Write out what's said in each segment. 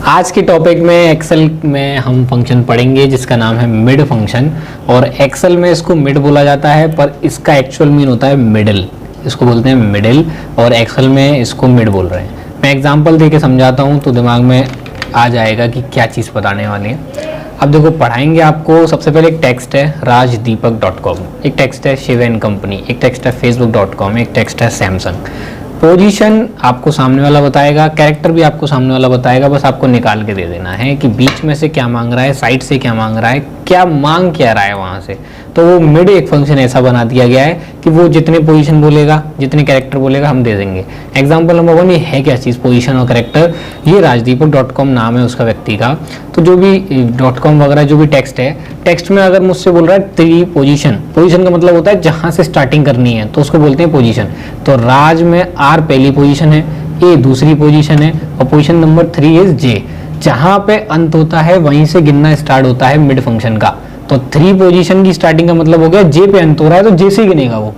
आज के टॉपिक में एक्सेल में हम फंक्शन पढ़ेंगे जिसका नाम है मिड फंक्शन। और एक्सेल में इसको मिड बोला जाता है पर इसका एक्चुअल मीन होता है मिडिल, इसको बोलते हैं मिडिल और एक्सेल में इसको मिड बोल रहे हैं। मैं एग्जांपल दे के समझाता हूँ तो दिमाग में आ जाएगा कि क्या चीज़ बताने वाली है। अब देखो पढ़ाएंगे आपको। सबसे पहले एक टेक्स्ट है rajdeepak.com, एक टेक्स्ट है शिव एंड कंपनी, एक टेक्स्ट है facebook.com, एक टेक्स्ट है सैमसंग। पोजीशन आपको सामने वाला बताएगा, कैरेक्टर भी आपको सामने वाला बताएगा, बस आपको निकाल के दे देना है कि बीच में से क्या मांग रहा है, साइड से क्या मांग रहा है, क्या मांग क्या रहा है वहाँ से। तो वो मिड एक फंक्शन ऐसा बना दिया गया है कि वो जितने पोजीशन बोलेगा, जितने कैरेक्टर बोलेगा हम दे देंगे। एग्जाम्पल नंबर 1, ये है क्या चीज़ पोजीशन और कैरेक्टर। ये rajdeepak.com नाम है उसका व्यक्ति का। तो जो भी .com वगैरह जो भी टेक्स्ट है, टेक्स्ट में अगर मुझसे बोल रहा है 3 पोजीशन, पोजीशन का मतलब होता है जहाँ से स्टार्टिंग करनी है तो उसको बोलते हैं पोजीशन। तो राज में R पहली पोजीशन है, A दूसरी पोजीशन है और पोजीशन नंबर 3 इज J। जहाँ पे अंत होता है वहीं से गिनना स्टार्ट होता है मिड फंक्शन का। तो 3 पोजीशन की स्टार्टिंग का मतलब हो गया J पे अंत हो रहा है तो J से गिनेगा, वो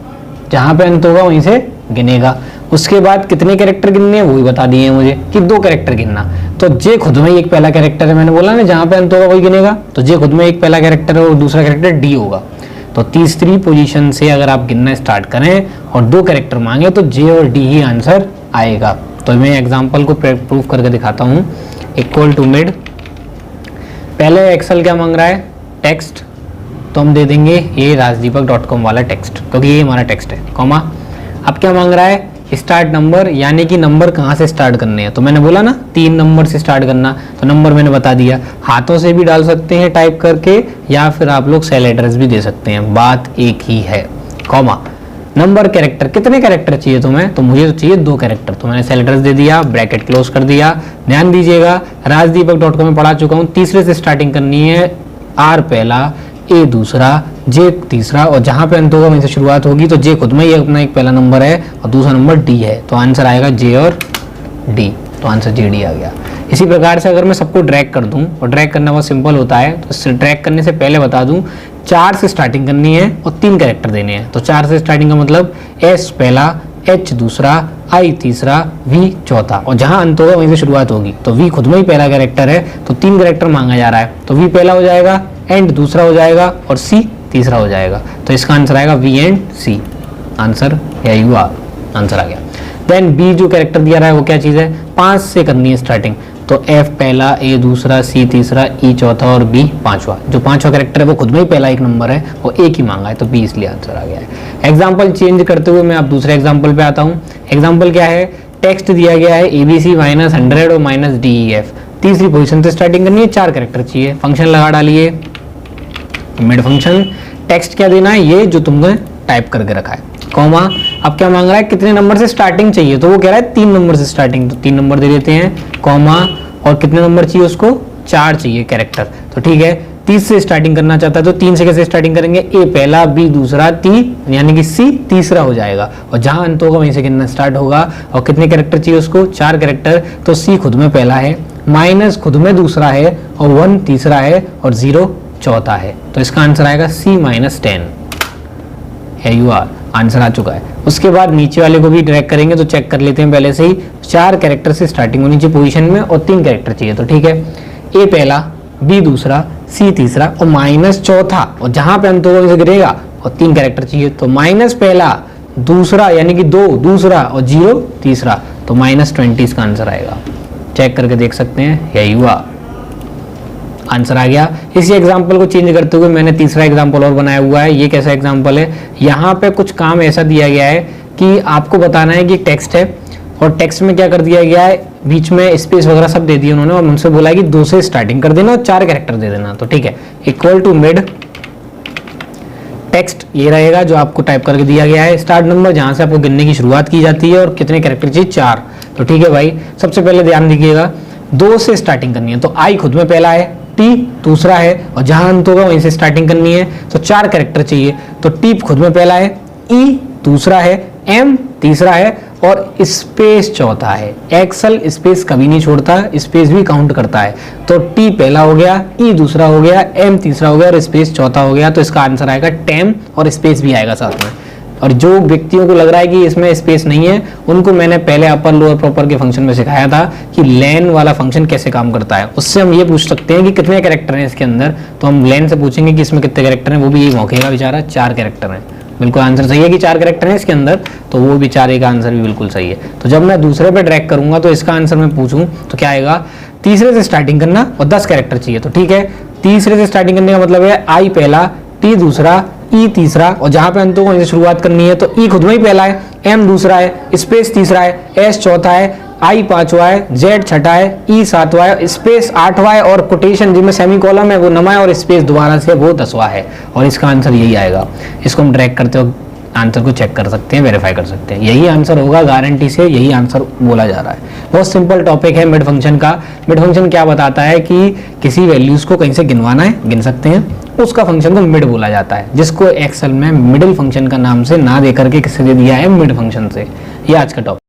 जहाँ पे अंत होगा वहीं से गिनेगा। उसके बाद कितने कैरेक्टर गिनने हैं वो भी बता दिए मुझे कि 2 कैरेक्टर गिनना। तो J खुद में ही एक पहला कैरेक्टर है, मैंने बोला ना जहाँ पे अंत होगा वही गिनेगा। तो J खुद में एक पहला कैरेक्टर है और दूसरा कैरेक्टर D होगा। तो तीसरी पोजीशन से अगर आप गिनना स्टार्ट करें और 2 कैरेक्टर मांगे तो J और D ही आंसर आएगा। तो मैं एग्जांपल को प्रूव करके दिखाता हूँ। इक्वल टू मिड, पहले एक्सेल क्या मांग रहा है, टेक्स्ट, तो हम दे देंगे ये rajdeepak.com वाला टेक्स्ट क्योंकि ये हमारा टेक्स्ट है, कॉमा। अब क्या मांग रहा है, स्टार्ट नंबर, यानी कि नंबर कहाँ से स्टार्ट करने हैं। तो मैंने बोला ना 3 नंबर से स्टार्ट करना, तो नंबर मैंने बता दिया। हाथों से भी डाल सकते हैं टाइप करके या फिर आप लोग सेल एड्रेस भी दे सकते हैं, बात एक ही है, कॉमा। नंबर, कैरेक्टर, कितने कैरेक्टर चाहिए तुम्हें, तो मुझे तो चाहिए 2 कैरेक्टर, तो मैंने सेल एड्रेस दे दिया, ब्रैकेट क्लोज कर दिया। ध्यान दीजिएगा rajdeepak.com में पढ़ा चुका हूँ, तीसरे से स्टार्टिंग करनी है, R पहला, A दूसरा, J तीसरा और जहाँ पे अंत होगा वहीं से शुरुआत होगी। तो J खुद में ही अपना एक पहला नंबर है और दूसरा नंबर D है, तो आंसर आएगा J और D, तो आंसर JD आ गया। इसी प्रकार से अगर मैं सबको ड्रैग कर दूं, और ड्रैग करना बहुत सिंपल होता है, तो ड्रैग करने से पहले बता दूं 4 से स्टार्टिंग करनी है और 3 कैरेक्टर देने हैं। तो 4 से स्टार्टिंग का मतलब S पहला, H दूसरा, I तीसरा, V चौथा और जहाँ अंत होगा वहीं से शुरुआत होगी। तो V खुद में ही पहला कैरेक्टर है तो 3 कैरेक्टर मांगा जा रहा है, तो V पहला हो जाएगा, एंड दूसरा हो जाएगा और C तीसरा हो जाएगा। तो इसका आंसर आएगा V and C, answer you are, answer आ गया। देन B जो कैरेक्टर दिया रहा है वो क्या चीज़ है, 5 से करनी है स्टार्टिंग, तो F पहला, A दूसरा, C तीसरा, E चौथा और B पांचवा। जो 5वां कैरेक्टर है वो खुद में ही पहला एक नंबर है और एक ही मांगा है, तो B इसलिए आंसर आ गया है। एग्जाम्पल चेंज करते हुए मैं अब दूसरे एग्जाम्पल पे आता हूँ। एग्जाम्पल क्या है, टेक्स्ट दिया गया है ABC -100 और -DEF, तीसरी पोजीशन से स्टार्टिंग करनी है, 4 कैरेक्टर चाहिए, फंक्शन लगा डालिए मिड फंक्शन। टेक्स्ट क्या देना है, ये जो तुमने टाइप करके रखा है, कॉमा। अब क्या मांग रहा है, कितने नंबर से स्टार्टिंग चाहिए, तो वो कह रहा है 3 नंबर से स्टार्टिंग, तो 3 नंबर दे देते हैं, कॉमा। और कितने नंबर चाहिए उसको, 4 चाहिए कैरेक्टर, तो ठीक है। 30 से स्टार्टिंग करना चाहता है तो 3 से कैसे स्टार्टिंग करेंगे, A पहला, B दूसरा, T यानी कि C तीसरा हो जाएगा और जहां अंत होगा वहीं से गिनना स्टार्ट होगा। और कितने कैरेक्टर चाहिए उसको, 4 कैरेक्टर, तो C खुद में पहला है, माइनस खुद में दूसरा है और 1 तीसरा है और 0 चौथा है। तो इसका आंसर आएगा C -10, है यू आर, आंसर आ चुका है। उसके बाद नीचे वाले को भी ड्रैग करेंगे तो चेक कर लेते हैं पहले से ही। 4 कैरेक्टर से स्टार्टिंग होनी चाहिए पोजीशन में और 3 कैरेक्टर चाहिए, तो ठीक है। A पहला, B दूसरा, C तीसरा और माइनस चौथा और जहां पे अंत होगा वहीं से गिरेगा और 3 कैरेक्टर चाहिए, तो माइनस पहला, दूसरा यानी कि 2 दूसरा और 0 तीसरा, तो -20 इसका आंसर आएगा। चेक करके देख सकते हैं, है यू आर, आंसर आ गया। इसी एग्जाम्पल को चेंज करते हुए मैंने तीसरा एग्जाम्पल और बनाया हुआ है। ये कैसा एग्जाम्पल है, यहाँ पे कुछ काम ऐसा दिया गया है कि आपको बताना है कि टेक्स्ट है और टेक्स्ट में क्या कर दिया गया है, बीच में स्पेस वगैरह सब दे दिए उन्होंने और मुझसे बोला है कि 2 से स्टार्टिंग कर देना और 4 कैरेक्टर दे देना, तो ठीक है। इक्वल टू मिड, टेक्स्ट ये रहेगा जो आपको टाइप करके दिया गया है, स्टार्ट नंबर जहाँ से आपको गिनने की शुरुआत की जाती है और कितने कैरेक्टर चाहिए, 4, तो ठीक है भाई। सबसे पहले ध्यान दीजिएगा 2 से स्टार्टिंग करनी है, तो I खुद में पहला है, T दूसरा है और जहां अंत होगा वहीं से स्टार्टिंग करनी है, तो 4 कैरेक्टर चाहिए, तो T खुद में पहला है, E दूसरा है, M तीसरा है और स्पेस चौथा है। एक्सेल स्पेस कभी नहीं छोड़ता, स्पेस भी काउंट करता है। तो T पहला हो गया, E दूसरा हो गया, M तीसरा हो गया और स्पेस चौथा हो गया, तो इसका आंसर आएगा टेम और स्पेस भी आएगा साथ में। और जो व्यक्तियों को लग रहा है कि इसमें स्पेस नहीं है, उनको मैंने पहले अपर लोअर प्रॉपर के फंक्शन में सिखाया था कि लेन वाला फंक्शन कैसे काम करता है। उससे हम ये पूछ सकते हैं कि कितने कैरेक्टर हैं इसके अंदर, तो हम लेन से पूछेंगे कि इसमें कितने कैरेक्टर हैं, वो भी यही मौकेगा बेचारा 4 कैरेक्टर हैं। बिल्कुल आंसर सही है कि 4 कैरेक्टर हैं इसके अंदर, तो वो भी 4 का आंसर भी बिल्कुल सही है। तो जब मैं दूसरे पे ड्रैग करूंगा तो इसका आंसर मैं पूछूं तो क्या आएगा, तीसरे से स्टार्टिंग करना और 10 कैरेक्टर चाहिए। तो ठीक है, तीसरे से स्टार्टिंग करने का मतलब है आई पहला, टी दूसरा, ई तीसरा, और जहां पे अंतों को शुरुआत करनी है तो ई खुद में ही पहला है, एम दूसरा है, स्पेस तीसरा है, एस चौथा है, आई पांचवा है, जेड छठा है, ई सातवां है, स्पेस आठवां है, और कोटेशन जिसमें सेमी कॉलम है वो नवा है, और स्पेस दोबारा से वो 10वां है। और इसका आंसर यही आएगा। इसको हम ड्रैग करते हो आंसर को चेक कर सकते हैं, वेरीफाई कर सकते हैं, यही आंसर होगा, गारंटी से यही आंसर बोला जा रहा है। बहुत सिंपल टॉपिक है मिड फंक्शन का। मिड फंक्शन क्या बताता है कि किसी वैल्यूज को कहीं से गिनवाना है, गिन सकते हैं, उसका फंक्शन को मिड बोला जाता है, जिसको एक्सेल में मिडिल फंक्शन का नाम से ना दे करके किसी ने दिया है मिड फंक्शन से। ये आज का टॉपिक।